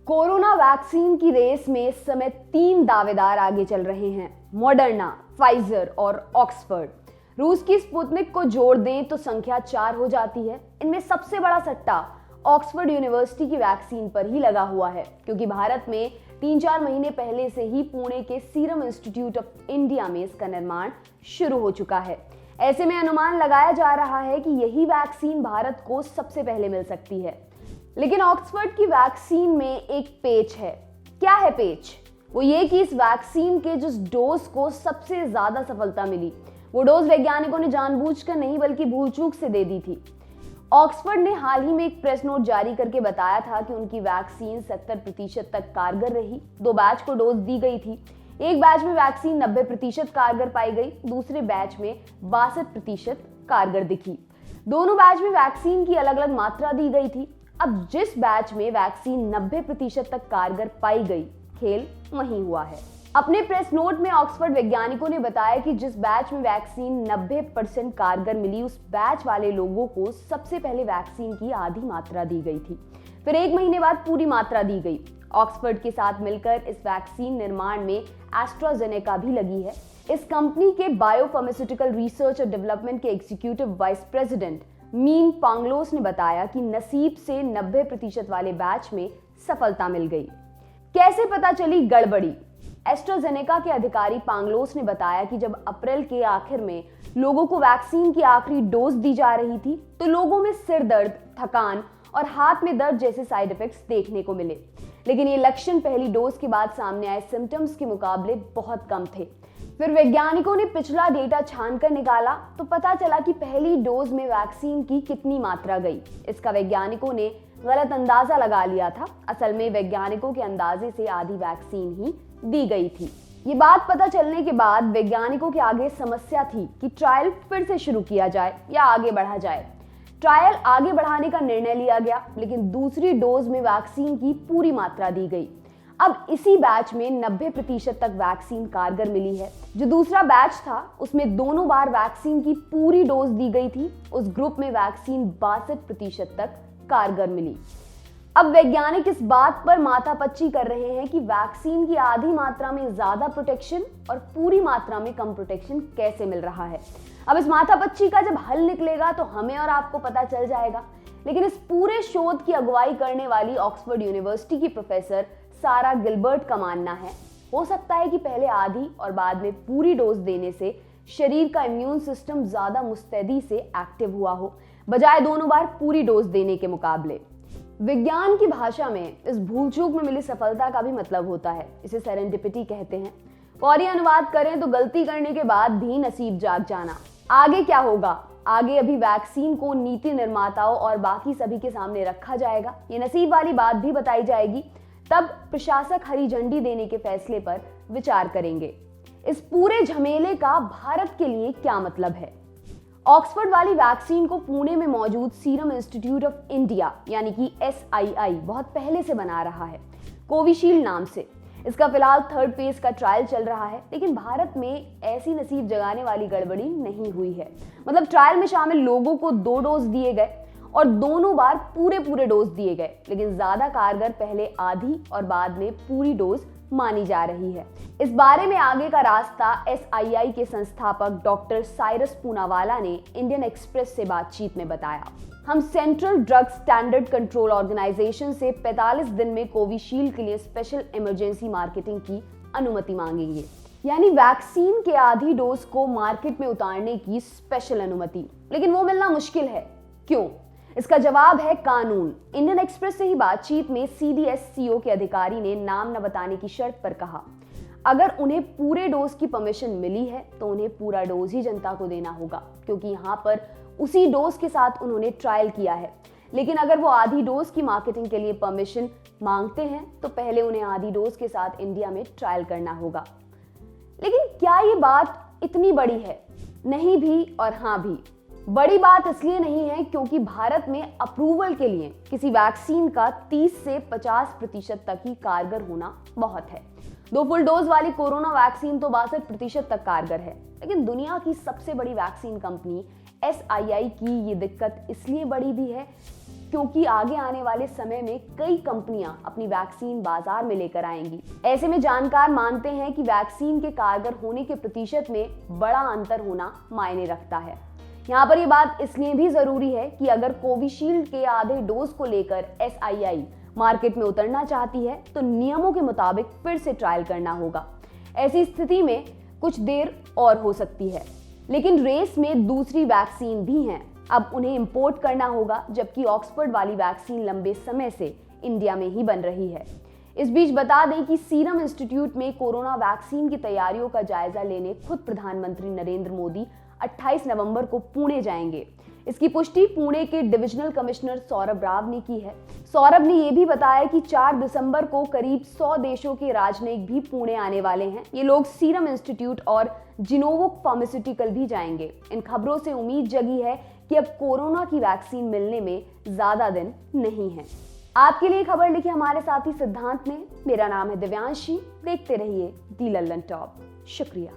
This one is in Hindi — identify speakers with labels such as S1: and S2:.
S1: कोरोना वैक्सीन की रेस में इस समय 3 दावेदार आगे चल रहे हैं, मॉडर्ना, फाइजर और ऑक्सफोर्ड। रूस की स्पुतनिक को जोड़ दें तो संख्या 4 हो जाती है। इनमें सबसे बड़ा सट्टा ऑक्सफोर्ड यूनिवर्सिटी की वैक्सीन पर ही लगा हुआ है, क्योंकि भारत में 3-4 महीने पहले से ही पुणे के सीरम इंस्टीट्यूट ऑफ इंडिया में इसका निर्माण शुरू हो चुका है। ऐसे में अनुमान लगाया जा रहा है कि यही वैक्सीन भारत को सबसे पहले मिल सकती है। लेकिन ऑक्सफोर्ड की वैक्सीन में एक पेच है। क्या है पेच? वो ये कि इस वैक्सीन के जिस डोज को सबसे ज्यादा सफलता मिली, वो डोज वैज्ञानिकों ने जानबूझकर नहीं बल्कि भूल चूक से दे दी थी। ऑक्सफोर्ड ने हाल ही में एक प्रेस नोट जारी करके बताया था कि उनकी वैक्सीन 70% तक कारगर रही। 2 बैच को डोज दी गई थी। एक बैच में वैक्सीन 90% कारगर पाई गई, दूसरे बैच में 62% कारगर दिखी। दोनों बैच में वैक्सीन की अलग अलग मात्रा दी गई थी। अब जिस बैच में वैक्सीन 90% तक कारगर पाई गई, खेल वहीं हुआ है। अपने प्रेस नोट में ऑक्सफोर्ड वैज्ञानिकों ने बताया कि जिस बैच में वैक्सीन 90% कारगर मिली, उस बैच वाले लोगों को सबसे पहले वैक्सीन की आधी मात्रा दी गई थी, फिर 1 महीने बाद पूरी मात्रा दी गई। ऑक्सफोर्ड के साथ मिलकर इस वैक्सीन निर्माण में एस्ट्राजेनेका भी लगी है। इस कंपनी के बायोफार्मास्यूटिकल रिसर्च और डेवलपमेंट के एग्जीक्यूटिव वाइस प्रेसिडेंट मीन पांगलोस ने बताया कि नसीब से 90% वाले बैच में सफलता मिल गई। कैसे पता चली गड़बड़ी? एस्ट्राजेनेका के अधिकारी पांगलोस ने बताया कि जब अप्रैल के आखिर में लोगों को वैक्सीन की आखिरी डोज दी जा रही थी, तो लोगों में सिर दर्द, थकान और हाथ में दर्द जैसे साइड इफेक्ट्स देखने को मिले। लेकिन ये लक्षण पहली डोज के बाद सामने आए सिम्टम्स के मुकाबले बहुत कम थे। फिर वैज्ञानिकों ने पिछला डेटा छानकर निकाला तो पता चला कि पहली डोज में वैक्सीन की कितनी मात्रा गई। इसका वैज्ञानिकों ने गलत अंदाजा लगा लिया था। असल में वैज्ञानिकों के अंदाजे से आधी वैक्सीन ही दी गई थी। ये बात पता चलने के बाद वैज्ञानिकों के आगे समस्या थी कि ट्रायल फिर से शुरू किया जाए या आगे बढ़ा जाए। ट्रायल आगे बढ़ाने का निर्णय लिया गया, लेकिन दूसरी डोज में वैक्सीन की पूरी मात्रा दी गई। अब इसी बैच में 90% तक वैक्सीन कारगर मिली है। जो दूसरा बैच था, उसमें दोनों बार वैक्सीन की पूरी डोज दी गई थी। उस ग्रुप में वैक्सीन 62% तक कारगर मिली। अब वैज्ञानिक इस बात पर माथापच्ची कर रहे हैं कि वैक्सीन की आधी मात्रा में ज्यादा प्रोटेक्शन और पूरी मात्रा में कम प्रोटेक्शन कैसे मिल रहा है। अब इस माथापच्ची का जब हल निकलेगा तो हमें और आपको पता चल जाएगा। लेकिन इस पूरे शोध की अगुवाई करने वाली ऑक्सफोर्ड यूनिवर्सिटी की प्रोफेसर सारा गिलबर्ट का मानना है, हो सकता है कि पहले आधी और बाद में पूरी डोज देने से शरीर का इम्यून सिस्टम ज्यादा मुस्तैदी से एक्टिव हुआ हो, बजाय दोनों बार पूरी डोज देने के मुकाबले। विज्ञान की भाषा में इस भूल चूक में मिली सफलता का भी मतलब होता है। इसे सेरेंडिपिटी कहते हैं। फौरी अनुवाद करें तो गलती करने के बाद भी नसीब जाग जाना। आगे क्या होगा? आगे अभी वैक्सीन को नीति निर्माताओं और बाकी सभी के सामने रखा जाएगा। ये नसीब वाली बात भी बताई जाएगी। तब प्रशासक हरी झंडी देने के फैसले पर विचार करेंगे। इस पूरे झमेले का भारत के लिए क्या मतलब है? ऑक्सफोर्ड वाली वैक्सीन को पुणे में मौजूद सीरम इंस्टीट्यूट ऑफ इंडिया यानी कि SII बहुत पहले से बना रहा है, कोविशील्ड नाम से। इसका फिलहाल 3rd फेज का ट्रायल चल रहा है। लेकिन भारत में ऐसी नसीब जगाने वाली गड़बड़ी नहीं हुई है। मतलब ट्रायल में शामिल लोगों को 2 डोज दिए गए और दोनों बार पूरे डोज दिए गए, लेकिन ज्यादा कारगर पहले आधी और बाद में पूरी डोज मानी जा रही है। इस बारे में आगे का रास्ता SII के संस्थापक डॉक्टर साइरस पूनावाला ने इंडियन एक्सप्रेस से बातचीत में बताया। हम central drug standard control organisation से 45 दिन में कोविशील्ड के लिए स्पेशल इमरजेंसी मार्केटिंग की अनुमति मांगेंगे, यानी वैक्सीन के आधी डोज को मार्केट में उतारने की स्पेशल अनुमति। लेकिन वो मिलना मुश्किल है। क्यों? इसका जवाब है कानून। इंडियन एक्सप्रेस से ही बातचीत में CDSCO के अधिकारी ने नाम न बताने की शर्त पर कहा, अगर उन्हें पूरे डोज की परमिशन मिली है तो उन्हें पूरा डोज ही जनता को देना होगा, क्योंकि यहाँ पर उसी डोज के साथ उन्होंने ट्रायल किया है। लेकिन अगर वो आधी डोज की मार्केटिंग के लिए परमिशन मांगते हैं तो पहले उन्हें आधी डोज के साथ इंडिया में ट्रायल करना होगा। लेकिन क्या ये बात इतनी बड़ी है? नहीं भी और हाँ भी। बड़ी बात इसलिए नहीं है क्योंकि भारत में अप्रूवल के लिए किसी वैक्सीन का 30 से 50% तक ही कारगर होना बहुत है। 2 फुल डोज वाली कोरोना वैक्सीन तो 62% तक कारगर है। लेकिन दुनिया की सबसे बड़ी वैक्सीन कंपनी SII की ये दिक्कत इसलिए बड़ी भी है क्योंकि आगे आने वाले समय में कई कंपनियां अपनी वैक्सीन बाजार में लेकर आएंगी। ऐसे में जानकार मानते हैं कि वैक्सीन के कारगर होने के प्रतिशत में बड़ा अंतर होना मायने रखता है। यहाँ पर ये बात इसलिए भी जरूरी है कि अगर कोविशील्ड के आधे डोज को लेकर SII मार्केट में उतरना चाहती है तो नियमों के मुताबिक फिर से ट्रायल करना होगा। ऐसी स्थिति में कुछ देर और हो सकती है, लेकिन रेस में दूसरी वैक्सीन भी हैं। अब उन्हें इंपोर्ट करना होगा, जबकि ऑक्सफोर्ड वाली वैक्सीन लंबे समय से इंडिया में ही बन रही है। इस बीच बता दें कि सीरम इंस्टीट्यूट में कोरोना वैक्सीन की तैयारियों का जायजा लेने खुद प्रधानमंत्री नरेंद्र मोदी 28 नवंबर को पुणे जाएंगे। इसकी पुष्टि पुणे के डिविजनल कमिश्नर सौरभ राव ने की है। सौरभ ने यह भी बताया कि 4 दिसंबर को करीब 100 देशों के राजनयिक भी पुणे आने वाले हैं। ये लोग सीरम इंस्टीट्यूट और जिनोवो फार्मास्यूटिकल भी जाएंगे। इन खबरों से उम्मीद जगी है कि अब कोरोना की वैक्सीन मिलने में ज्यादा दिन नहीं है। आपके लिए खबर लिखी हमारे साथी सिद्धांत ने। मेरा नाम है दिव्यांशी। देखते रहिए दी लल्लन टॉप। शुक्रिया।